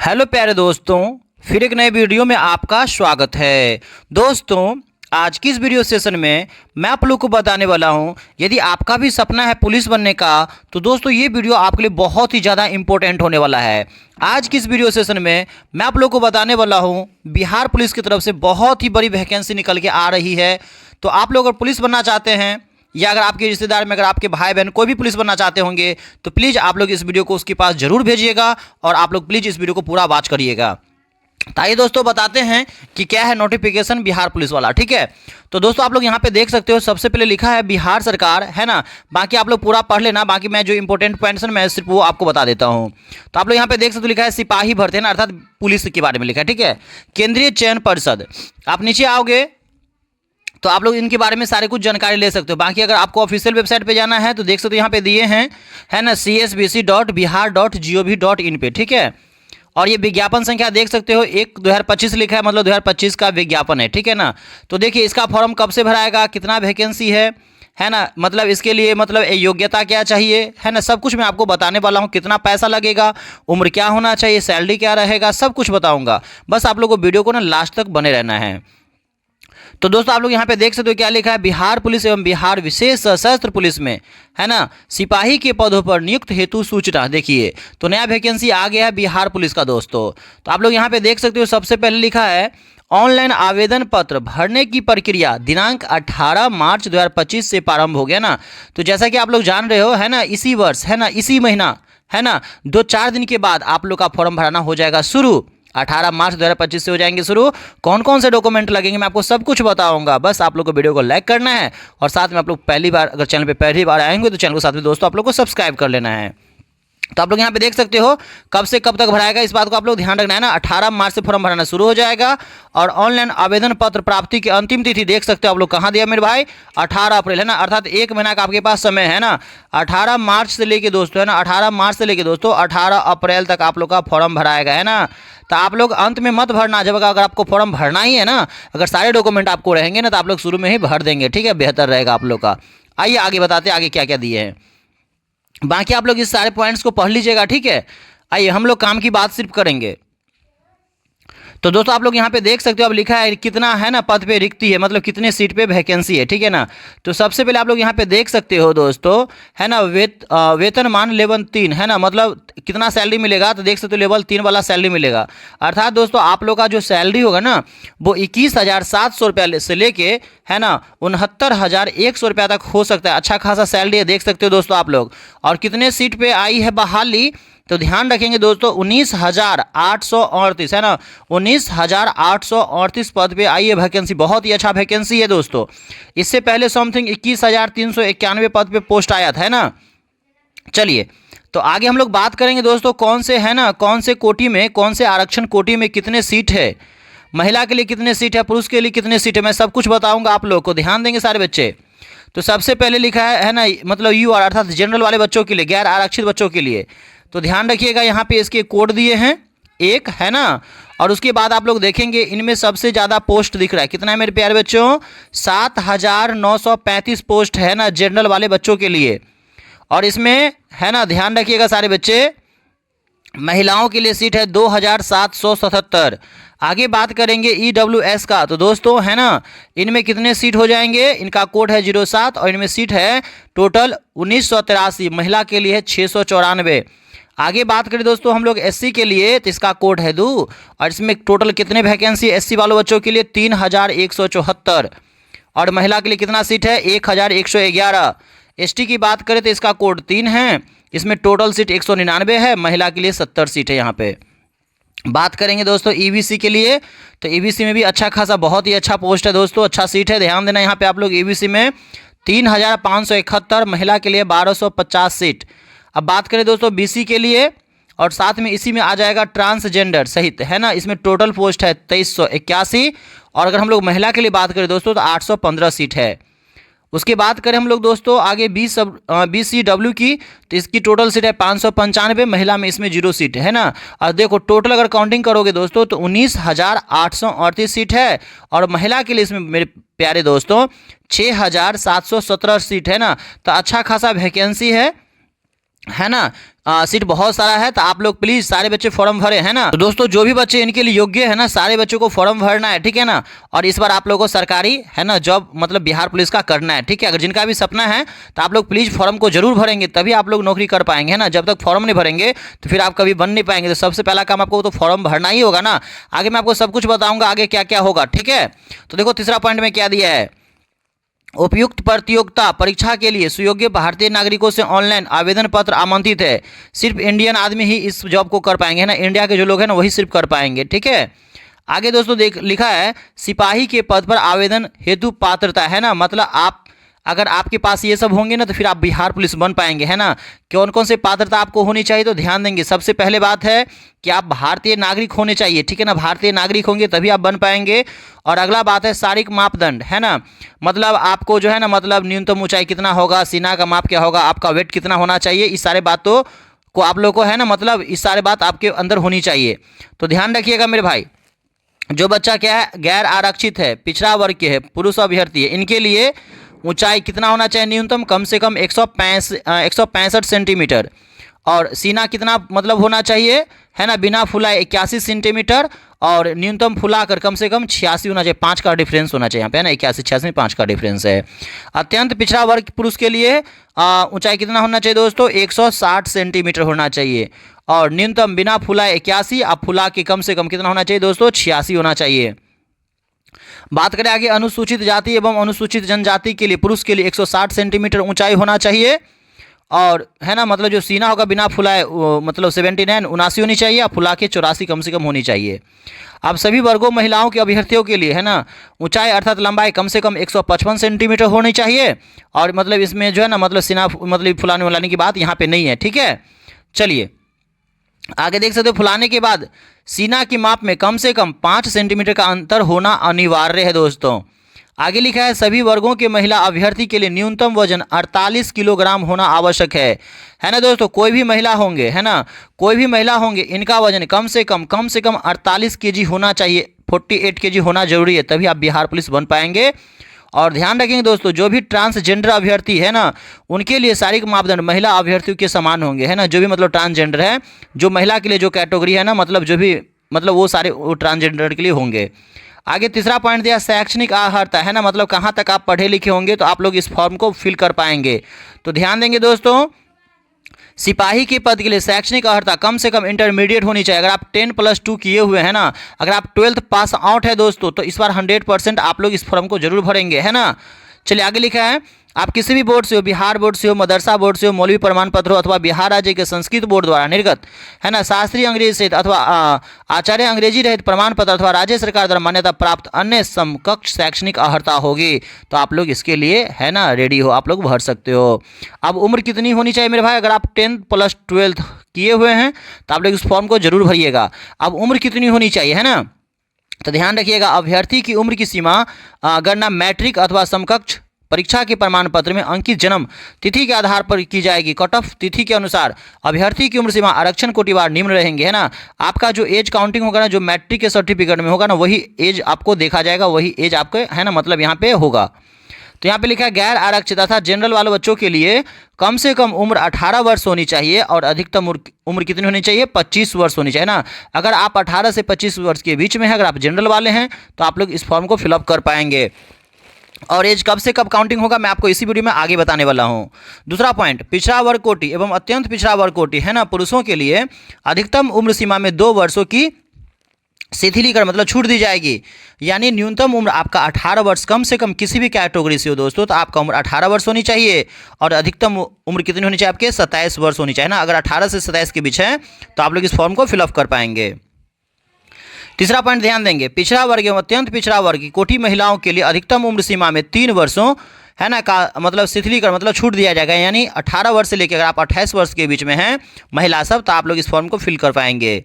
Hello प्यारे दोस्तों, फिर एक नए वीडियो में आपका स्वागत है। दोस्तों, आज की इस वीडियो सेशन में मैं आप लोग को बताने वाला हूं, यदि आपका भी सपना है पुलिस बनने का तो दोस्तों ये वीडियो आपके लिए बहुत ही ज़्यादा इंपॉर्टेंट होने वाला है। आज की इस वीडियो सेशन में मैं आप लोग को बताने वाला हूं, बिहार पुलिस की तरफ से बहुत ही बड़ी वैकेंसी निकल के आ रही है। तो आप लोग अगर पुलिस बनना चाहते हैं या अगर आपके रिश्तेदार में अगर आपके भाई बहन कोई भी पुलिस बनना चाहते होंगे तो प्लीज़ आप लोग इस वीडियो को उसके पास जरूर भेजिएगा और आप लोग प्लीज़ इस वीडियो को पूरा वॉच करिएगा। तो आइए दोस्तों बताते हैं कि क्या है नोटिफिकेशन बिहार पुलिस वाला। ठीक है, तो दोस्तों आप लोग यहाँ पे देख सकते हो, सबसे पहले लिखा है बिहार सरकार, है ना। बाकी आप लोग पूरा पढ़ लेना, बाकी मैं जो इंपॉर्टेंट पॉइंट्स हैं मैं सिर्फ वो आपको बता देता हूँ। तो आप लोग यहाँ पे देख सकते हो, लिखा है सिपाही भर्ती, है ना, अर्थात पुलिस के बारे में लिखा है। ठीक है, केंद्रीय चयन परिषद। आप नीचे आओगे तो आप लोग इनके बारे में सारे कुछ जानकारी ले सकते हो। बाकी अगर आपको ऑफिशियल वेबसाइट पे जाना है तो देख सकते हो यहाँ पे दिए हैं, है ना, csbc.bihar.gov.in पे। ठीक है, और ये विज्ञापन संख्या देख सकते हो 1/2025 लिखा है, मतलब 2025 का विज्ञापन है। ठीक है ना, तो देखिए इसका फॉर्म कब से भराएगा, कितना वैकेंसी है ना, मतलब इसके लिए मतलब योग्यता क्या चाहिए, है ना, सब कुछ मैं आपको बताने वाला हूँ। कितना पैसा लगेगा, उम्र क्या होना चाहिए, सैलरी क्या रहेगा, सब कुछ बताऊँगा। बस आप लोगों को वीडियो को ना लास्ट तक बने रहना है। तो दोस्तों आप लोग यहाँ पे देख सकते हो क्या लिखा है, बिहार पुलिस एवं बिहार विशेष सशस्त्र पुलिस में, है ना, सिपाही के पदों पर नियुक्त हेतु सूचना। देखिए तो नया वैकेंसी आ गया है बिहार पुलिस का दोस्तों। तो आप लोग यहाँ पे देख सकते हो, सबसे पहले लिखा है ऑनलाइन आवेदन पत्र भरने की प्रक्रिया दिनांक 18 मार्च 2025 से प्रारंभ हो गया ना। तो जैसा कि आप लोग जान रहे हो, है ना, इसी वर्ष, है ना, इसी महीना, है ना, 2-4 दिन के बाद आप लोग का फॉर्म भराना हो जाएगा शुरू। 18 मार्च 2025 से हो जाएंगे शुरू। कौन कौन से डॉक्यूमेंट लगेंगे मैं आपको सब कुछ बताऊंगा। बस आप लोग को वीडियो को लाइक करना है और साथ में आप लोग पहली बार अगर चैनल पे पहली बार आएंगे तो चैनल को साथ में दोस्तों आप लोग को सब्सक्राइब कर लेना है। तो आप लोग यहाँ पे देख सकते हो कब से कब तक भराएगा, इस बात को आप लोग ध्यान रखना है ना। 18 मार्च से फॉर्म भराना शुरू हो जाएगा और ऑनलाइन आवेदन पत्र प्राप्ति की अंतिम तिथि देख सकते हो आप लोग कहाँ दिया मेरे भाई, 18 अप्रैल, है ना, अर्थात 1 महीना का आपके पास समय है ना। 18 मार्च से लेके दोस्तों, है ना, 18 मार्च से लेके दोस्तों 18 अप्रैल तक आप लोग का फॉर्म भराएगा, है ना। तो आप लोग अंत में मत भरना, जब अगर आपको फॉर्म भरना ही है ना, अगर सारे डॉक्यूमेंट आपको रहेंगे ना तो आप लोग शुरू में ही भर देंगे। ठीक है, बेहतर रहेगा आप लोग का। आइए आगे बताते हैं आगे क्या क्या दिए हैं। बाकी आप लोग इस सारे पॉइंट्स को पढ़ लीजिएगा। ठीक है, आइए हम लोग काम की बात सिर्फ करेंगे। तो दोस्तों आप लोग यहाँ पे देख सकते हो, अब लिखा है कितना, है ना, पद पे रिक्ति है, मतलब कितने सीट पे वैकेंसी है। ठीक है ना, तो सबसे पहले आप लोग यहाँ पे देख सकते हो दोस्तों, है ना, वेतनमान लेवल 3, है ना, मतलब कितना सैलरी मिलेगा, तो देख सकते हो लेवल 3 वाला सैलरी मिलेगा। अर्थात दोस्तों आप लोग का जो सैलरी होगा ना वो 21,700 रुपया से लेके, है ना, 69,100 रुपया तक हो सकता है। अच्छा खासा सैलरी है, देख सकते हो दोस्तों आप लोग। और कितने सीट पे आई है बहाली, तो ध्यान रखेंगे दोस्तों 19,838, है ना, 19,838 पद पे आई है वैकेंसी। बहुत ही अच्छा वैकेंसी है दोस्तों। इससे पहले समथिंग 21,391 पद पे पोस्ट आया था, है ना। चलिए तो आगे हम लोग बात करेंगे दोस्तों कौन से, है ना, कौन से कोटि में, कौन से आरक्षण कोटि में कितने सीट है, महिला के लिए कितने सीट है, पुरुष के लिए कितने सीट है, मैं सब कुछ बताऊंगा आप लोग को। ध्यान देंगे सारे बच्चे। तो सबसे पहले लिखा है ना, मतलब UR अर्थात जनरल वाले बच्चों के लिए, गैर आरक्षित बच्चों के लिए। तो ध्यान रखिएगा यहाँ पे इसके कोड दिए हैं एक, है ना, और उसके बाद आप लोग देखेंगे इनमें सबसे ज़्यादा पोस्ट दिख रहा है, कितना है मेरे प्यारे बच्चों, 7,935 पोस्ट है ना जनरल वाले बच्चों के लिए। और इसमें, है ना, ध्यान रखिएगा सारे बच्चे, महिलाओं के लिए सीट है 2,777। आगे बात करेंगे EWS का, तो दोस्तों, है ना, इनमें कितने सीट हो जाएंगे, इनका कोड है 07 और इनमें सीट है टोटल 1983। महिला के लिए है 694। आगे बात करें दोस्तों हम लोग SC के लिए, तो इसका कोड है 2 और इसमें टोटल कितने वैकेंसी SC वालों बच्चों के लिए 3,174। और महिला के लिए कितना सीट है 1,111। ST की बात करें तो इसका कोड 3 है, इसमें टोटल सीट 199 है, महिला के लिए 70 सीट है। यहाँ पे बात करेंगे दोस्तों EBC के लिए, तो EBC में भी अच्छा खासा, बहुत ही अच्छा पोस्ट है दोस्तों, अच्छा सीट है। ध्यान देना यहाँ पे आप लोग, EBC में 3,571, महिला के लिए 1,250 सीट। अब बात करें दोस्तों BC के लिए, और साथ में इसी में आ जाएगा ट्रांसजेंडर सहित, है ना, इसमें टोटल पोस्ट है 2,381। और अगर हम लोग महिला के लिए बात करें दोस्तों तो 815 सीट है। उसके बाद करें हम लोग दोस्तों आगे BCW की, तो इसकी टोटल सीट है 595, महिला में इसमें 0 सीट है ना। और देखो टोटल अगर काउंटिंग करोगे दोस्तों तो 19,838 सीट है, और महिला के लिए इसमें मेरे प्यारे दोस्तों 6,717 सीट है ना। तो अच्छा खासा वैकेंसी है। है ना। सीट बहुत सारा है, तो आप लोग प्लीज़ सारे बच्चे फॉर्म भरें, है ना। तो दोस्तों जो भी बच्चे इनके लिए योग्य है ना, सारे बच्चों को फॉर्म भरना है, ठीक है ना। और इस बार आप लोगों को सरकारी है ना जॉब मतलब बिहार पुलिस का करना है, ठीक है। अगर जिनका भी सपना है तो आप लोग प्लीज़ फॉर्म को जरूर भरेंगे, तभी आप लोग नौकरी कर पाएंगे, है ना। जब तक फॉर्म नहीं भरेंगे तो फिर आप कभी बन नहीं पाएंगे। तो सबसे पहला काम आपको तो फॉर्म भरना ही होगा ना। आगे मैं आपको सब कुछ बताऊँगा आगे क्या क्या होगा, ठीक है। तो देखो तीसरा पॉइंट में क्या दिया है, उपयुक्त प्रतियोगिता परीक्षा के लिए सुयोग्य भारतीय नागरिकों से ऑनलाइन आवेदन पत्र आमंत्रित है। सिर्फ इंडियन आदमी ही इस जॉब को कर पाएंगे, है ना। इंडिया के जो लोग हैं ना वही सिर्फ कर पाएंगे, ठीक है। आगे दोस्तों देख लिखा है सिपाही के पद पर आवेदन हेतु पात्रता, है ना। मतलब आप अगर आपके पास ये सब होंगे ना तो फिर आप बिहार पुलिस बन पाएंगे, है ना। कौन कौन से पात्रता आपको होनी चाहिए तो ध्यान देंगे। सबसे पहले बात है कि आप भारतीय नागरिक होने चाहिए, ठीक है ना। भारतीय नागरिक होंगे तभी आप बन पाएंगे। और अगला बात है शारीरिक मापदंड, है ना। मतलब आपको जो है ना मतलब न्यूनतम ऊंचाई कितना होगा, सीना का माप क्या होगा, आपका वेट कितना होना चाहिए, इस सारे बातों को आप लोग को है ना मतलब इस सारे बात आपके अंदर होनी चाहिए। तो ध्यान रखिएगा मेरे भाई। जो बच्चा क्या है गैर आरक्षित है, पिछड़ा वर्ग के है, पुरुष अभ्यर्थी है, इनके लिए ऊंचाई कितना होना चाहिए न्यूनतम, कम से कम 165 सेंटीमीटर। और सीना कितना मतलब होना चाहिए, है ना, बिना फुलाए 81 सेंटीमीटर। और न्यूनतम फुलाकर कम से कम 86 होना चाहिए। 5 का डिफरेंस होना चाहिए यहाँ पे, है ना। 81 86 5 का डिफरेंस है। अत्यंत पिछड़ा वर्ग पुरुष के लिए ऊंचाई कितना होना चाहिए दोस्तों, 160 सेंटीमीटर होना चाहिए। और न्यूनतम बिना फुलाए 81, अब फुला के कम से कम कितना होना चाहिए दोस्तों, 86 होना चाहिए। बात करें आगे अनुसूचित जाति एवं अनुसूचित जनजाति के लिए पुरुष के लिए 160 सेंटीमीटर ऊंचाई होना चाहिए। और है ना मतलब जो सीना होगा बिना फुलाए मतलब 79 79 होनी चाहिए, और फुला के 84 कम से कम होनी चाहिए। अब सभी वर्गों महिलाओं के अभ्यर्थियों के लिए है ना ऊंचाई अर्थात लंबाई कम से कम 155 सेंटीमीटर होनी चाहिए। और मतलब इसमें जो है ना मतलब सीना मतलब फुलाने वुलाने की बात यहाँ पे नहीं है, ठीक है। चलिए आगे देख सकते हो, फुलाने के बाद सीना की माप में कम से कम 5 सेंटीमीटर का अंतर होना अनिवार्य है दोस्तों। आगे लिखा है सभी वर्गों के महिला अभ्यर्थी के लिए न्यूनतम वजन 48 किलोग्राम होना आवश्यक है ना दोस्तों। कोई भी महिला होंगे, है ना, कोई भी महिला होंगे, इनका वजन कम से कम 48 केजी होना चाहिए, 48 केजी होना जरूरी है, तभी आप बिहार पुलिस बन पाएंगे। और ध्यान रखेंगे दोस्तों जो भी ट्रांसजेंडर अभ्यर्थी है ना उनके लिए शारीरिक मापदंड महिला अभ्यर्थियों के समान होंगे, है ना। जो भी मतलब ट्रांसजेंडर है, जो महिला के लिए जो कैटेगरी है ना मतलब जो भी मतलब वो सारे वो ट्रांसजेंडर के लिए होंगे। आगे तीसरा पॉइंट दिया शैक्षणिक अर्हता, है ना, मतलब कहाँ तक आप पढ़े लिखे होंगे तो आप लोग इस फॉर्म को फिल कर पाएंगे। तो ध्यान देंगे दोस्तों सिपाही के पद के लिए शैक्षणिक अर्हता कम से कम इंटरमीडिएट होनी चाहिए। अगर आप 10+2 किए हुए हैं ना, अगर आप 12th पास आउट है दोस्तों तो इस बार 100% आप लोग इस फॉर्म को जरूर भरेंगे, है ना। चलिए आगे लिखा है आप किसी भी बोर्ड से हो, बिहार बोर्ड से हो, मदरसा बोर्ड से हो, मौलवी प्रमाण पत्र हो, अथवा बिहार राज्य के संस्कृत बोर्ड द्वारा निर्गत, है ना, शास्त्रीय अंग्रेजी सहित अथवा आचार्य अंग्रेजी रहित प्रमाण पत्र अथवा राज्य सरकार द्वारा मान्यता प्राप्त अन्य समकक्ष शैक्षणिक अर्हता होगी तो आप लोग इसके लिए है ना रेडी हो, आप लोग भर सकते हो। अब उम्र कितनी होनी चाहिए मेरे भाई, अगर आप 10+12 किए हुए हैं तो आप लोग इस फॉर्म को जरूर भरिएगा। अब उम्र कितनी होनी चाहिए, है ना, तो ध्यान रखिएगा अभ्यर्थी की उम्र की सीमा गणना मैट्रिक अथवा समकक्ष परीक्षा के प्रमाण पत्र में अंकित जन्म तिथि के आधार पर की जाएगी। कट ऑफ तिथि के अनुसार अभ्यर्थी की उम्र सीमा आरक्षण कोटिवार निम्न रहेंगे, है ना। आपका जो एज काउंटिंग होगा ना, जो मैट्रिक के सर्टिफिकेट में होगा ना, वही एज आपको देखा जाएगा, वही एज आपके है ना मतलब यहाँ पे होगा। तो यहाँ पे लिखा है गैर आरक्षित अर्थात जनरल वाले बच्चों के लिए कम से कम उम्र 18 वर्ष होनी चाहिए और अधिकतम उम्र कितनी होनी चाहिए, 25 वर्ष होनी चाहिए ना। अगर आप 18 से 25 वर्ष के बीच में हैं, अगर आप जनरल वाले हैं तो आप लोग इस फॉर्म को फिलअप कर पाएंगे। और एज कब से कब काउंटिंग होगा मैं आपको इसी वीडियो में आगे बताने वाला हूं। दूसरा पॉइंट पिछड़ा वर्ग कोटि एवं अत्यंत पिछड़ा वर्ग कोटि, है ना, पुरुषों के लिए अधिकतम उम्र सीमा में 2 वर्षों की शिथिलीकरण मतलब छूट दी जाएगी। यानी न्यूनतम उम्र आपका 18 वर्ष कम से कम किसी भी कैटेगरी से हो दोस्तों तो आपका उम्र 18 वर्ष होनी चाहिए। और अधिकतम उम्र कितनी होनी चाहिए आपके 27 वर्ष होनी चाहिए ना। अगर 18 से 27 के बीच है तो आप लोग इस फॉर्म को फिलअप कर पाएंगे। तीसरा पॉइंट ध्यान देंगे पिछड़ा वर्ग एवं अत्यंत पिछड़ा वर्ग की कोटि महिलाओं के लिए अधिकतम उम्र सीमा में 3 वर्षों है ना का मतलब शिथिलीकरण मतलब छूट दिया जाएगा। यानी 18 वर्ष से लेकर अगर आप 28 वर्ष के बीच में हैं महिला सब तो आप लोग इस फॉर्म को फिल कर पाएंगे।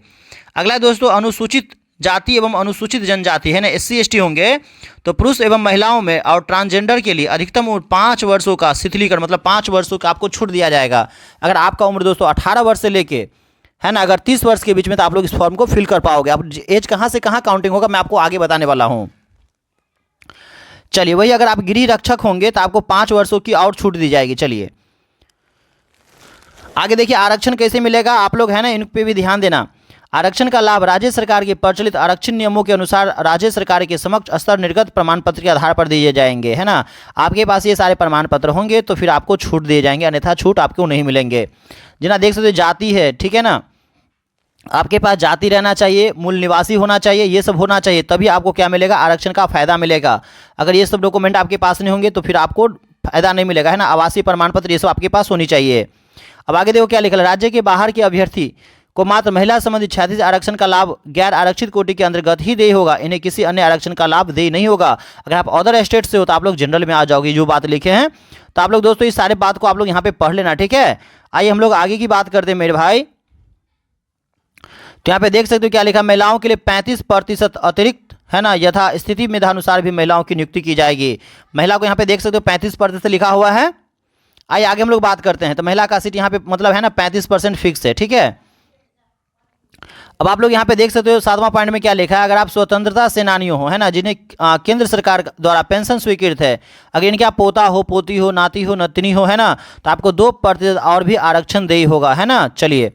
अगला दोस्तों अनुसूचित जाति एवं अनुसूचित जनजाति, है ना, SC ST होंगे तो पुरुष एवं महिलाओं में और ट्रांसजेंडर के लिए अधिकतम उम्र 5 वर्षों का शिथिलीकरण मतलब 5 वर्षों का आपको छूट दिया जाएगा। अगर आपका उम्र दोस्तों 18 वर्ष से लेके है ना अगर 30 वर्ष के बीच में तो आप लोग इस फॉर्म को फिल कर पाओगे। आप एज कहाँ से कहाँ काउंटिंग होगा मैं आपको आगे बताने वाला हूँ। चलिए वही अगर आप गृह रक्षक होंगे तो आपको 5 वर्षों की और छूट दी जाएगी। चलिए आगे देखिए आरक्षण कैसे मिलेगा, आप लोग है ना इन पे भी ध्यान देना। आरक्षण का लाभ राज्य सरकार के प्रचलित आरक्षण नियमों के अनुसार राज्य सरकार के समक्ष स्तर निर्गत प्रमाण पत्र के आधार पर दिए जाएंगे, है ना। आपके पास ये सारे प्रमाण पत्र होंगे तो फिर आपको छूट दिए जाएंगे, अन्यथा छूट आपको नहीं मिलेंगे। जिन्हें देख सकते हो जाति है, ठीक है ना, आपके पास जाति रहना चाहिए, मूल निवासी होना चाहिए, ये सब होना चाहिए, तभी आपको क्या मिलेगा, आरक्षण का फायदा मिलेगा। अगर ये सब डॉक्यूमेंट आपके पास नहीं होंगे तो फिर आपको फायदा नहीं मिलेगा, है ना। आवासीय प्रमाण पत्र ये सब आपके पास होनी चाहिए। अब आगे देखो क्या लिखा है, राज्य के बाहर के अभ्यर्थी को मात्र महिला संबंधी क्षैतिज आरक्षण का लाभ गैर आरक्षित कोटि के अंतर्गत ही देय होगा, इन्हें किसी अन्य आरक्षण का लाभ देय नहीं होगा। अगर आप अदर स्टेट से हो तो आप लोग जनरल में आ जाओगे, जो बात लिखे हैं। तो आप लोग दोस्तों इस सारे बात को आप लोग यहाँ पे पढ़ लेना, ठीक है। आइए हम लोग आगे की बात करते हैं मेरे भाई। तो यहाँ पे देख सकते हो क्या लिखा, महिलाओं के लिए 35% अतिरिक्त, है ना, यथा स्थिति मेधानुसार भी महिलाओं की नियुक्ति की जाएगी। महिला को यहाँ पे देख सकते हो 35% लिखा हुआ है। आइए आगे हम लोग बात करते हैं। तो महिला का सीट यहाँ पे मतलब है ना 35% फिक्स है, ठीक है। अब आप लोग यहाँ पे देख सकते हो 7वां पॉइंट में क्या लिखा है, अगर आप स्वतंत्रता सेनानियों हो, है ना, जिन्हें केंद्र सरकार द्वारा पेंशन स्वीकृत है, अगर इनके आप पोता हो, पोती हो, नाती हो, नतनी हो, है ना, तो आपको 2% और भी आरक्षण देय होगा, है ना। चलिए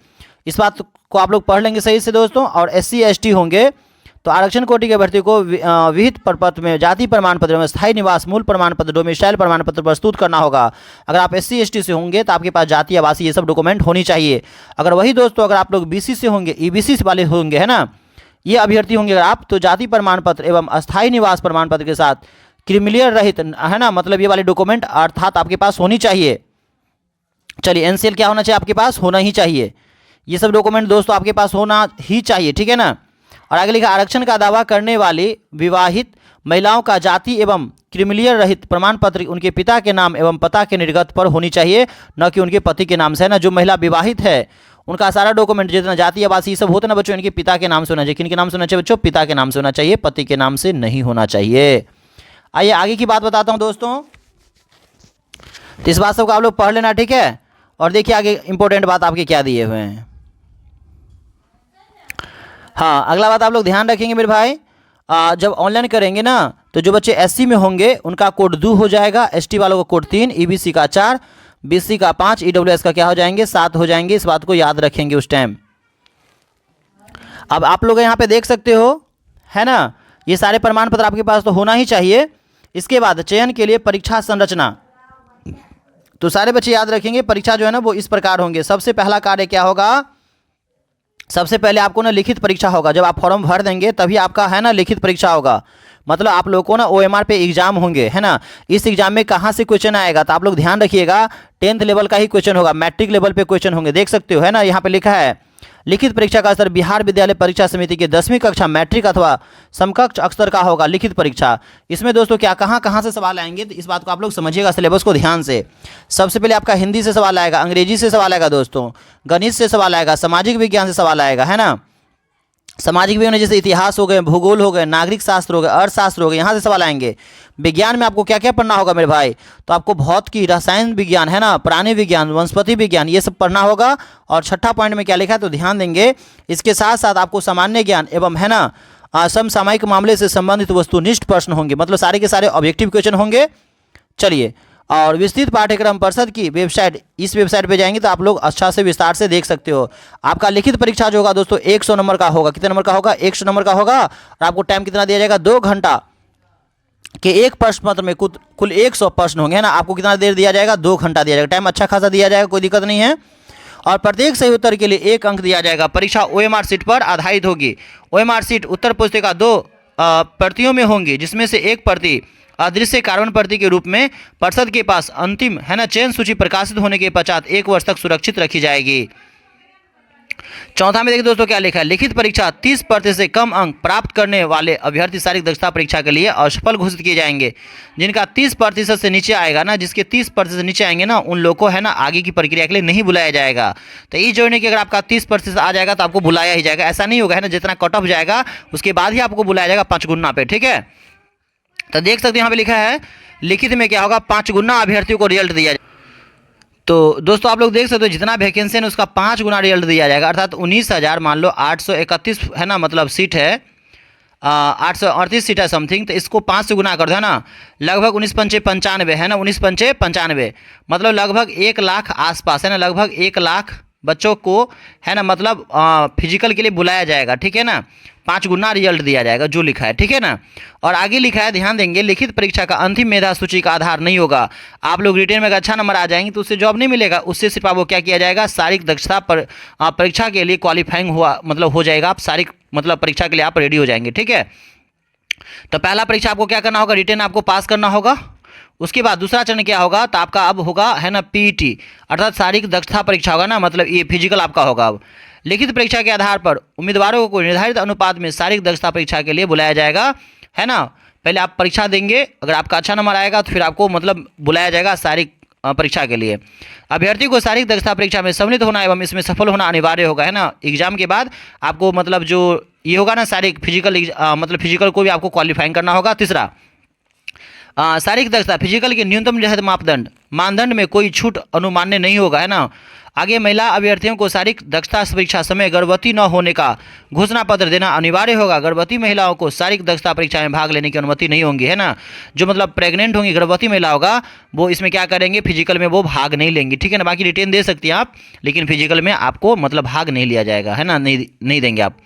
इस बात को आप लोग पढ़ लेंगे सही से दोस्तों। और SC ST होंगे तो आरक्षण कोटि के अभ्यर्थी को विहित प्रपत्र में जाति प्रमाण पत्र में स्थायी निवास मूल प्रमाण पत्र डोमिसाइल प्रमाण पत्र प्रस्तुत करना होगा। अगर आप SC ST से होंगे तो आपके पास जाति आवासी ये सब डॉक्यूमेंट होनी चाहिए। अगर वही दोस्तों अगर आप लोग BC से होंगे, EBC वाले होंगे, है ना, ये अभ्यर्थी होंगे अगर आप, तो जाति प्रमाण पत्र एवं अस्थायी निवास प्रमाण पत्र के साथ क्रिमिलियर रहित, है ना, मतलब ये वाले डॉक्यूमेंट अर्थात आपके पास होनी चाहिए। चलिए NCL क्या होना चाहिए, आपके पास होना ही चाहिए। ये सब डॉक्यूमेंट दोस्तों आपके पास होना ही चाहिए, ठीक है ना। और आगे लिखा, आरक्षण का दावा करने वाली विवाहित महिलाओं का जाति एवं क्रिमिलियर रहित प्रमाण पत्र उनके पिता के नाम एवं पता के निर्गत पर होनी चाहिए, न कि उनके पति के नाम से, है ना। जो महिला विवाहित है उनका सारा डॉक्यूमेंट जितना जाति आवासी ये सब होते ना बच्चों, इनके पिता के नाम से होना चाहिए। किन के नाम से होना चाहिए बच्चों, पिता के नाम से होना चाहिए, पति के नाम से नहीं होना चाहिए। आइए आगे की बात बताता हूँ दोस्तों। तो इस बात सबको आप लोग पढ़ लेना, ठीक है। और देखिए आगे इंपॉर्टेंट बात आपके क्या दिए हुए हैं। हाँ, अगला बात आप लोग ध्यान रखेंगे मेरे भाई, जब ऑनलाइन करेंगे ना तो जो बच्चे SC में होंगे उनका कोड 2 हो जाएगा, ST वालों का कोड 3, EBC का 4, BC का 5, EWS का क्या हो जाएंगे, 7 हो जाएंगे। इस बात को याद रखेंगे उस टाइम। अब आप लोग यहाँ पे देख सकते हो, है ना, ये सारे प्रमाण पत्र आपके पास तो होना ही चाहिए। इसके बाद चयन के लिए परीक्षा संरचना, तो सारे बच्चे याद रखेंगे परीक्षा जो है ना वो इस प्रकार होंगे। सबसे पहला कार्य क्या होगा, सबसे पहले आपको ना लिखित परीक्षा होगा। जब आप फॉर्म भर देंगे तभी आपका है ना लिखित परीक्षा होगा। मतलब आप लोगों को ना OMR पे एग्जाम होंगे, है ना। इस एग्जाम में कहाँ से क्वेश्चन आएगा तो आप लोग ध्यान रखिएगा, 10th लेवल का ही क्वेश्चन होगा, मैट्रिक लेवल पे क्वेश्चन होंगे। देख सकते हो, है ना, यहाँ पे लिखा है लिखित परीक्षा का स्तर बिहार विद्यालय परीक्षा समिति के 10वीं कक्षा मैट्रिक अथवा समकक्ष स्तर का होगा लिखित परीक्षा। इसमें दोस्तों क्या कहाँ से सवाल आएंगे तो इस बात को आप लोग समझिएगा सिलेबस को ध्यान से। सबसे पहले आपका हिंदी से सवाल आएगा, अंग्रेजी से सवाल आएगा दोस्तों, गणित से सवाल आएगा, सामाजिक विज्ञान से सवाल आएगा, है ना। सामाजिक विज्ञान जैसे इतिहास हो गए, भूगोल हो गए, नागरिक शास्त्र हो गए, अर्थशास्त्र हो गए, यहाँ से सवाल आएंगे। विज्ञान में आपको क्या क्या पढ़ना होगा मेरे भाई, तो आपको भौतिकी, रसायन विज्ञान, है ना, प्राणी विज्ञान, वनस्पति विज्ञान, ये सब पढ़ना होगा। और छठा पॉइंट में क्या लिखा है तो ध्यान देंगे, इसके साथ साथ आपको सामान्य ज्ञान एवं, है ना, समसामयिक मामले से संबंधित वस्तुनिष्ठ प्रश्न होंगे, मतलब सारे के सारे ऑब्जेक्टिव क्वेश्चन होंगे। चलिए, और विस्तृत पाठ्यक्रम परिषद की वेबसाइट, इस वेबसाइट पे जाएंगे तो आप लोग अच्छा से विस्तार से देख सकते हो। आपका लिखित परीक्षा जो होगा दोस्तों 100 नंबर का होगा। कितने नंबर का होगा, 100 नंबर का होगा। और आपको टाइम कितना दिया जाएगा, 2 घंटा के एक प्रश्न पत्र में कुल 100 प्रश्न होंगे, है ना। आपको कितना देर दिया जाएगा, 2 घंटा दिया जाएगा। टाइम अच्छा खासा दिया जाएगा, कोई दिक्कत नहीं है। और प्रत्येक सही उत्तर के लिए 1 अंक दिया जाएगा। परीक्षा OMR सीट पर आधारित होगी। OMR सीट उत्तर पुस्तिका 2 प्रतियों में होंगी, जिसमें से एक प्रति अदृश्य कार्बन प्रति के रूप में परिषद के पास अंतिम, है ना, चयन सूची प्रकाशित होने के पश्चात 1 वर्ष तक सुरक्षित रखी जाएगी। चौथा में देखिए दोस्तों क्या लिखा है, लिखित परीक्षा 30% से कम अंक प्राप्त करने वाले अभ्यर्थी शारीरिक दक्षता परीक्षा के लिए असफल घोषित किए जाएंगे। जिनका 30% से नीचे आएगा ना, जिसके 30% से नीचे आएंगे ना, उन लोगों को, है ना, आगे की प्रक्रिया के लिए नहीं बुलाया जाएगा। तो ये जोड़ने की अगर आपका 30% आ जाएगा तो आपको बुलाया ही जाएगा, ऐसा नहीं होगा, है ना। जितना कट ऑफ जाएगा उसके बाद ही आपको बुलाया जाएगा 5 गुना पे, ठीक है। तो देख सकते हैं यहाँ पे लिखा है लिखित में क्या होगा, 5 गुना अभ्यर्थियों को रिजल्ट दिया जाएगा। तो दोस्तों आप लोग देख सकते हो जितना वैकेंसी है उसका 5 गुना रिजल्ट दिया जाएगा, अर्थात 19,000 मान लो 831, है ना, मतलब सीट है। 838 सीट है समथिंग, तो इसको 5 से गुना कर दो, है ना, लगभग 19 पंचे 95, है ना, 19 पंचे 95, मतलब लगभग 1 लाख आसपास, है ना, लगभग 1 लाख बच्चों को, है ना, मतलब फिजिकल के लिए बुलाया जाएगा, ठीक है ना, 5 गुना रिजल्ट दिया जाएगा जो लिखा है, ठीक है ना। और आगे लिखा है, ध्यान देंगे, लिखित परीक्षा का अंतिम मेधा सूची का आधार नहीं होगा। आप लोग रिटेन में अगर अच्छा नंबर आ जाएंगे तो उससे जॉब नहीं मिलेगा, उससे सिर्फ आपको क्या किया जाएगा, शारीरिक दक्षता पर परीक्षा के लिए क्वालिफाइंग हुआ मतलब हो जाएगा, आप शारीरिक मतलब परीक्षा के लिए आप रेडी हो जाएंगे, ठीक है। तो पहला परीक्षा आपको क्या करना होगा, रिटेन आपको पास करना होगा। उसके बाद दूसरा चरण क्या होगा, तो आपका अब होगा, है ना, पीईटी अर्थात शारीरिक दक्षता परीक्षा होगा ना, मतलब ये फिजिकल आपका होगा। अब लिखित परीक्षा के आधार पर उम्मीदवारों को निर्धारित अनुपात में शारीरिक दक्षता परीक्षा के लिए बुलाया जाएगा, है ना। पहले आप परीक्षा देंगे, अगर आपका अच्छा नंबर आएगा तो फिर आपको मतलब बुलाया जाएगा शारीरिक परीक्षा के लिए। अभ्यर्थी को शारीरिक दक्षता परीक्षा में सम्मिलित होना एवं इसमें सफल होना अनिवार्य होगा, है ना। एग्जाम के बाद आपको मतलब जो ये होगा ना शारीरिक फिजिकल मतलब फिजिकल को भी आपको क्वालिफाइंग करना होगा। तीसरा, शारीरिक दक्षता फिजिकल के न्यूनतम निर्धारित मानदंड में कोई छूट अनुमान्य नहीं होगा, है ना। आगे महिला अभ्यर्थियों को शारीरिक दक्षता परीक्षा समय गर्भवती न होने का घोषणा पत्र देना अनिवार्य होगा। गर्भवती महिलाओं को शारीरिक दक्षता परीक्षा में भाग लेने की अनुमति नहीं होगी, है ना। जो मतलब प्रेग्नेंट होंगी, गर्भवती महिला होगा, वो इसमें क्या करेंगे, फिजिकल में वो भाग नहीं लेंगी, ठीक है ना। बाकी रिटेन दे सकती हैं आप, लेकिन फिजिकल में आपको मतलब भाग नहीं लिया जाएगा, है ना, नहीं देंगे आप।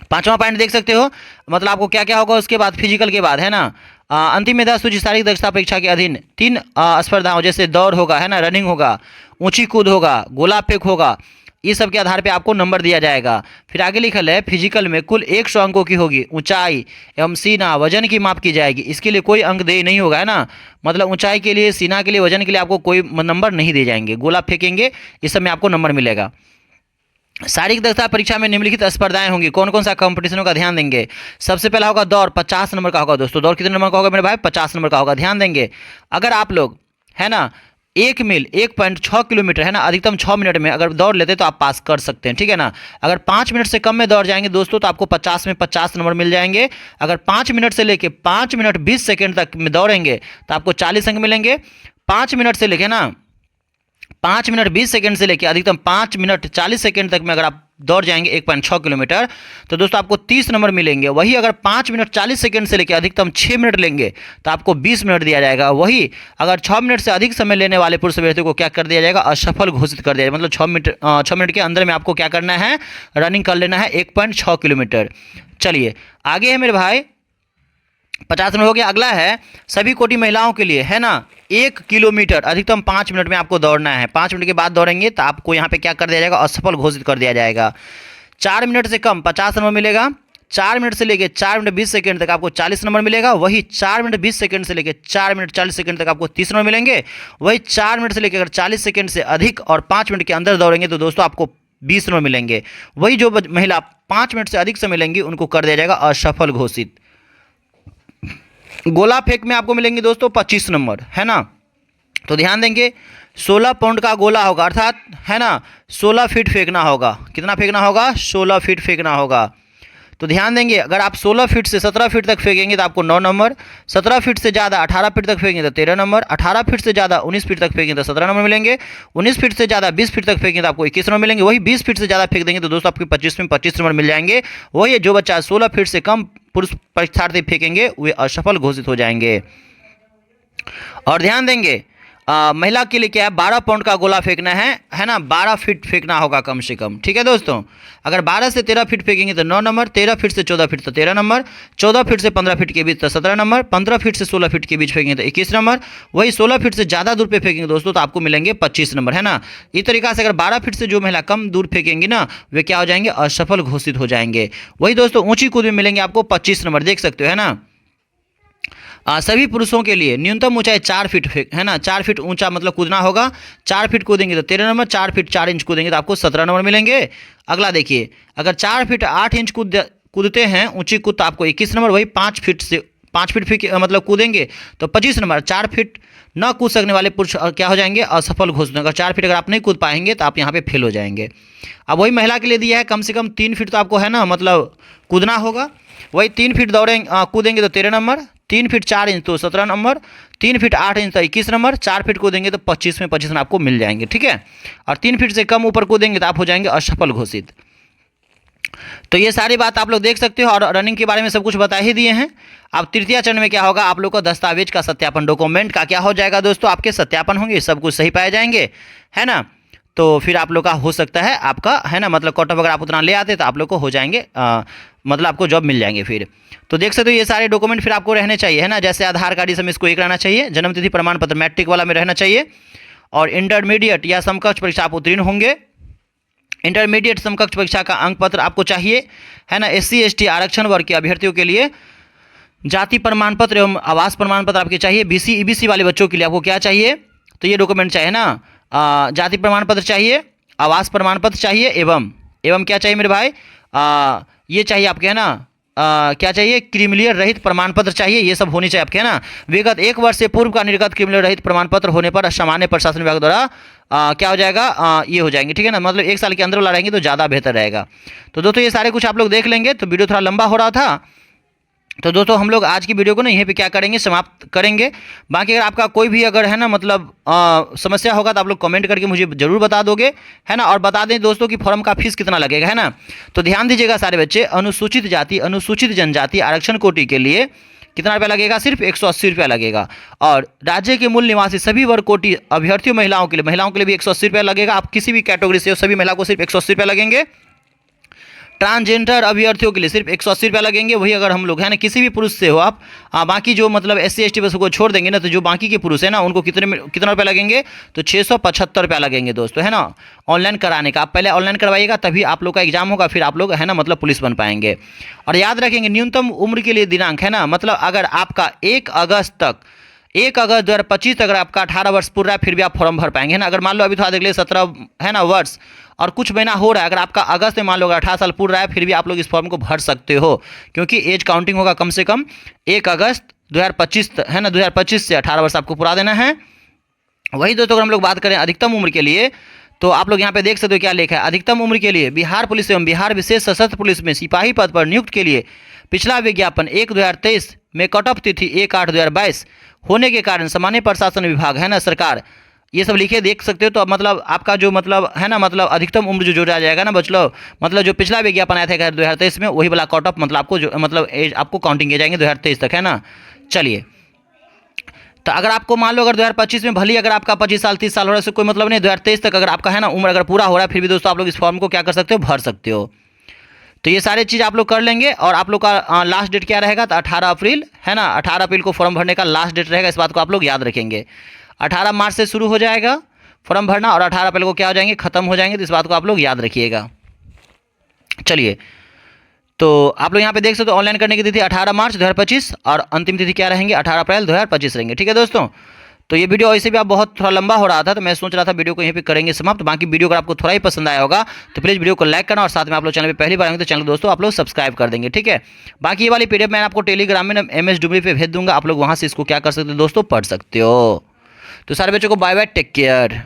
पांचवा पॉइंट देख सकते हो, मतलब आपको क्या क्या होगा उसके बाद, फिजिकल के बाद, है ना, अंतिम मेधा सूची शारीरिक दक्षता परीक्षा के अधीन 3 स्पर्धाओं जैसे दौड़ होगा, है ना, रनिंग होगा, ऊंची कूद होगा, गोला फेंक होगा, ये सब के आधार पे आपको नंबर दिया जाएगा। फिर आगे लिखल है, फिजिकल में कुल 100 अंकों की होगी, ऊंचाई एवं सीना वजन की माप की जाएगी, इसके लिए कोई अंक देय नहीं होगा, है ना। मतलब ऊंचाई के लिए, सीना के लिए, वजन के लिए आपको कोई नंबर नहीं दिए जाएंगे। गोला फेंकेंगे इस सब में आपको नंबर मिलेगा। शारीरिक दक्षता परीक्षा में निम्नलिखित स्पर्धाएं होंगी, कौन कौन सा कंपटीशनों का ध्यान देंगे। सबसे पहला होगा दौड़, 50 नंबर का होगा दोस्तों। दौड़ कितने नंबर का होगा मेरे भाई, 50 नंबर का होगा, ध्यान देंगे। अगर आप लोग, है ना, 1 मील 1.6 किलोमीटर, है ना, अधिकतम 6 मिनट में अगर दौड़ लेते तो आप पास कर सकते हैं, ठीक है ना। अगर 5 मिनट से कम में दौड़ जाएंगे दोस्तों तो आपको 50 में 50 नंबर मिल जाएंगे। अगर 5 मिनट से लेके 5 मिनट 20 सेकेंड तक में दौड़ेंगे तो आपको 40 अंक मिलेंगे। 5 मिनट से लेके ना 5 मिनट 20 सेकेंड से लेकर अधिकतम 5 मिनट 40 सेकेंड तक में अगर आप दौड़ जाएंगे 1.6 किलोमीटर तो दोस्तों आपको 30 नंबर मिलेंगे। वही अगर 5 मिनट 40 सेकेंड से लेकर अधिकतम 6 मिनट लेंगे तो आपको 20 मिनट दिया जाएगा। वही अगर 6 मिनट से अधिक समय लेने वाले पुरुष अभ्यर्थी को क्या कर दिया जाएगा, असफल घोषित कर दिया जाएगा। मतलब 6 मिनट के अंदर में आपको क्या करना है, रनिंग कर लेना है 1.6 किलोमीटर। चलिए आगे है मेरे भाई, 50 नंबर हो गया। अगला है सभी कोटि महिलाओं के लिए, है ना, 1 किलोमीटर अधिकतम 5 मिनट में आपको दौड़ना है। 5 मिनट के बाद दौड़ेंगे तो आपको यहाँ पे क्या कर दिया जाएगा, असफल घोषित कर दिया जाएगा। 4 मिनट से कम 50 नंबर मिलेगा। 4 मिनट से लेकर 4 मिनट 20 सेकंड तक आपको 40 नंबर मिलेगा। वही 4 मिनट 20 सेकंड से लेकर 4 मिनट 40 सेकंड तक आपको 30 नंबर मिलेंगे। वही 4 मिनट से लेकर अगर 40 सेकंड से अधिक और 5 मिनट के अंदर दौड़ेंगे तो दोस्तों आपको 20 नंबर मिलेंगे। वही जो महिला 5 मिनट से अधिक समय लेंगी उनको कर दिया जाएगा असफल घोषित। गोला फेंक में आपको मिलेंगे दोस्तों 25 नंबर, है ना। तो ध्यान देंगे 16 पाउंड का गोला होगा, अर्थात है ना 16 फीट फेंकना होगा। कितना फेंकना होगा, 16 फीट फेंकना होगा। तो ध्यान देंगे अगर आप 16 फीट से 17 फीट तक फेंकेंगे तो आपको 9 नंबर। 17 फीट से ज़्यादा 18 फीट तक फेंकेंगे तो 13 नंबर। 18 फीट से ज़्यादा 19 फीट तक फेंकेंगे तो 17 नंबर मिलेंगे। 19 फीट से ज़्यादा 20 फीट तक फेंकेंगे तो आपको 21 नंबर मिलेंगे। वही 20 फीट से ज़्यादा फेंक देंगे तो दोस्तों आपको 25 में 25 नंबर मिल जाएंगे। वही जो बच्चा 16 फीट से कम पुरुष परीक्षार्थी फेंकेंगे वे असफल घोषित हो जाएंगे। और ध्यान देंगे महिला के लिए क्या है, 12 पाउंड का गोला फेंकना है ना, 12 फीट फेंकना होगा कम से कम, ठीक है दोस्तों। अगर 12 से 13 फीट फेंकेंगे तो 9 नंबर। 13 फीट से 14 फीट तो 13 नंबर। 14 फीट से 15 फीट के बीच तो 17 नंबर। 15 फीट से 16 फीट के बीच फेंकेंगे तो 21 नंबर। वही 16 फीट से ज़्यादा दूर पे फेंकेंगे दोस्तों तो आपको मिलेंगे 25 नंबर, है ना। इस तरीका से अगर 12 फीट से जो महिला कम दूर फेंकेंगी ना वे क्या हो जाएंगे, असफल घोषित हो जाएंगे। वही दोस्तों ऊंची कूद में मिलेंगे आपको 25 नंबर, देख सकते हो, है ना। सभी पुरुषों के लिए न्यूनतम ऊंचाई 4 फीट है ना, 4 फीट ऊंचा मतलब कूदना होगा। 4 फीट कूदेंगे तो 13 नंबर। 4 फीट 4 इंच कूदेंगे तो आपको 17 नंबर मिलेंगे। अगला देखिए, अगर 4 फीट 8 इंच कूदते हैं ऊंची कूद तो आपको 21 नंबर। वही 5 फीट मतलब कूदेंगे तो 25 नंबर। 4 फीट न कूद सकने वाले पुरुष क्या हो जाएंगे, असफल घोषित। अगर 4 फीट अगर आप नहीं कूद पाएंगे तो आप यहाँ पे फेल हो जाएंगे। अब वही महिला के लिए दिया है कम से कम 3 फीट तो आपको, है ना, मतलब कूदना होगा। वही 3 फीट कूदेंगे तो 13 नंबर। 3 फीट 4 इंच तो 17 नंबर। 3 फीट 8 इंच तो 21 नंबर। 4 फीट कूदेंगे तो 25 में 25 नंबर आपको मिल जाएंगे, ठीक है। और 3 फीट से कम ऊपर कूदेंगे तो आप हो जाएंगे असफल घोषित। तो ये सारी बात आप लोग देख सकते हो और रनिंग के बारे में सब कुछ बता ही दिए हैं। अब तृतीय चरण में क्या होगा, आप लोग को दस्तावेज का सत्यापन, डॉक्यूमेंट का क्या हो जाएगा दोस्तों, आपके सत्यापन होंगे, सब कुछ सही पाए जाएंगे, है ना। तो फिर आप लोग का हो सकता है आपका, है ना, मतलब कट ऑफ अगर आप उतना ले आते तो आप लोग को हो जाएंगे, मतलब आपको जॉब मिल जाएंगे फिर। तो देख सकते हो ये सारे डॉक्यूमेंट फिर आपको रहने चाहिए, है ना, जैसे आधार कार्ड, इसमें इसको एक रहना चाहिए, जन्म तिथि प्रमाण पत्र मैट्रिक वाला में रहना चाहिए, और इंटरमीडिएट या समकक्ष परीक्षा आप उत्तीर्ण होंगे, इंटरमीडिएट समकक्ष परीक्षा का अंक पत्र आपको चाहिए, है ना। SC ST आरक्षण वर्ग के अभ्यर्थियों के लिए जाति प्रमाण पत्र एवं आवास प्रमाण पत्र आपके चाहिए। BC EBC वाले बच्चों के लिए आपको क्या चाहिए, तो ये डॉक्यूमेंट चाहिए ना, जाति प्रमाण पत्र चाहिए, आवास प्रमाण पत्र चाहिए, एवं क्या चाहिए मेरे भाई, ये चाहिए आपके, है ना, क्या चाहिए, क्रिमिनल रहित प्रमाण पत्र चाहिए, ये सब होनी चाहिए आपके, है ना। विगत 1 वर्ष से पूर्व का निर्गत क्रिमिनल रहित प्रमाण पत्र होने पर सामान्य प्रशासन विभाग द्वारा क्या हो जाएगा, ये हो जाएंगे, ठीक है ना, मतलब 1 साल के अंदर वाला रहेंगे तो ज़्यादा बेहतर रहेगा। तो दोस्तों ये सारे कुछ आप लोग देख लेंगे। तो वीडियो थोड़ा लंबा हो रहा था, तो दोस्तों हम लोग आज की वीडियो को ना यहीं पे क्या करेंगे, समाप्त करेंगे। बाकी अगर आपका कोई भी अगर, है ना, मतलब समस्या होगा तो आप लोग कमेंट करके मुझे ज़रूर बता दोगे, है ना। और बता दें दोस्तों कि फॉर्म का फीस कितना लगेगा, है ना। तो ध्यान दीजिएगा सारे बच्चे, अनुसूचित जाति अनुसूचित जनजाति आरक्षण कोटि के लिए कितना रुपया लगेगा, सिर्फ 180 रुपया लगेगा। और राज्य के मूल निवासी सभी वर्ग कोटि अभ्यर्थियों महिलाओं के लिए भी 180 रुपया लगेगा। आप किसी भी कैटेगरी से हो, सभी महिला को सिर्फ 180 रुपया लगेंगे। ट्रांसजेंडर अभ्यर्थियों के लिए सिर्फ 180 रुपया लगेंगे। वही अगर हम लोग, है ना, किसी भी पुरुष से हो आप, बाकी जो मतलब SC ST बस को छोड़ देंगे ना, तो जो बाकी के पुरुष है ना, उनको कितना रुपया लगेंगे, तो 675 रुपया लगेंगे दोस्तों, है ना। ऑनलाइन कराने का, आप पहले ऑनलाइन करवाइएगा तभी आप लोग का एग्जाम होगा, फिर आप लोग, है ना, मतलब पुलिस बन पाएंगे। और याद रखेंगे न्यूनतम उम्र के लिए दिनांक, है ना, मतलब अगर आपका 1 अगस्त 2025 तक अगर आपका 18 वर्ष पूरा है फिर भी आप फॉर्म भर पाएंगे, है ना। अगर मान लो अभी तो देख ले 17, है ना, वर्ष और कुछ महीना हो रहा है, अगर आपका अगस्त में मान लो 18 साल पूरा रहा है फिर भी आप लोग इस फॉर्म को भर सकते हो, क्योंकि एज काउंटिंग होगा कम से कम 1 अगस्त 2025, है ना, 2025 से 18 वर्ष आपको पूरा देना है। वही दोस्तों अगर हम लोग बात करें अधिकतम उम्र के लिए, तो आप लोग यहाँ पे देख सकते हो क्या लिखा है, अधिकतम उम्र के लिए बिहार पुलिस एवं बिहार विशेष सशस्त्र पुलिस में सिपाही पद पर नियुक्त के लिए पिछला विज्ञापन 1/2023 में कट ऑफ तिथि 1/8/2022 होने के कारण सामान्य प्रशासन विभाग, है ना, सरकार, ये सब लिखे देख सकते हो। तो मतलब आपका जो मतलब, है ना, मतलब अधिकतम उम्र जो जोड़ा जाएगा ना बच्चों, मतलब जो पिछला विज्ञापन आया था 2023 में, वही वाला कट ऑफ मतलब आपको जो मतलब एज आपको काउंटिंग किए जाएंगे 2023 तक, है ना। चलिए, तो अगर आपको मान लो अगर 2025 में भली अगर आपका 25 साल 30 साल हो रहा है, उससे कोई मतलब नहीं, 2023 तक अगर आपका, है ना, उम्र अगर पूरा हो रहा है फिर भी दोस्तों आप लोग इस फॉर्म को क्या कर सकते हो, भर सकते हो। तो ये सारी चीज़ आप लोग कर लेंगे। और आप लोग का लास्ट डेट क्या रहेगा, तो 18 अप्रैल, है ना, 18 अप्रैल को फॉर्म भरने का लास्ट डेट रहेगा, इस बात को आप लोग याद रखेंगे। 18 मार्च से शुरू हो जाएगा फॉर्म भरना और 18 अप्रैल को क्या हो जाएंगे, खत्म हो जाएंगे, तो इस बात को आप लोग याद रखिएगा। चलिए, तो आप लोग यहाँ पे देख सकते हो ऑनलाइन करने की तिथि 18 मार्च 2025 और अंतिम तिथि क्या रहेंगे, 18 अप्रैल 2025 रहेंगे, ठीक है दोस्तों। तो ये वीडियो ऐसे भी आप बहुत थोड़ा लंबा हो रहा था, तो मैं सोच रहा था वीडियो को यहीं पे करेंगे समाप्त। बाकी वीडियो अगर आपको थोड़ा ही पसंद आया होगा तो प्लीज़ वीडियो को लाइक करना, और साथ में आप लोग चैनल पे पहली बार आएंगे तो चैनल दोस्तों आप लोग सब्सक्राइब कर देंगे, ठीक है। बाकी ये वाली PDF मैं आपको टेलीग्राम में MS डुबरी पे भेज दूंगा, आप लोग वहाँ से इसको क्या कर सकते हो दोस्तों, पढ़ सकते हो। तो सारे बच्चों को बाय बाय, टेक केयर।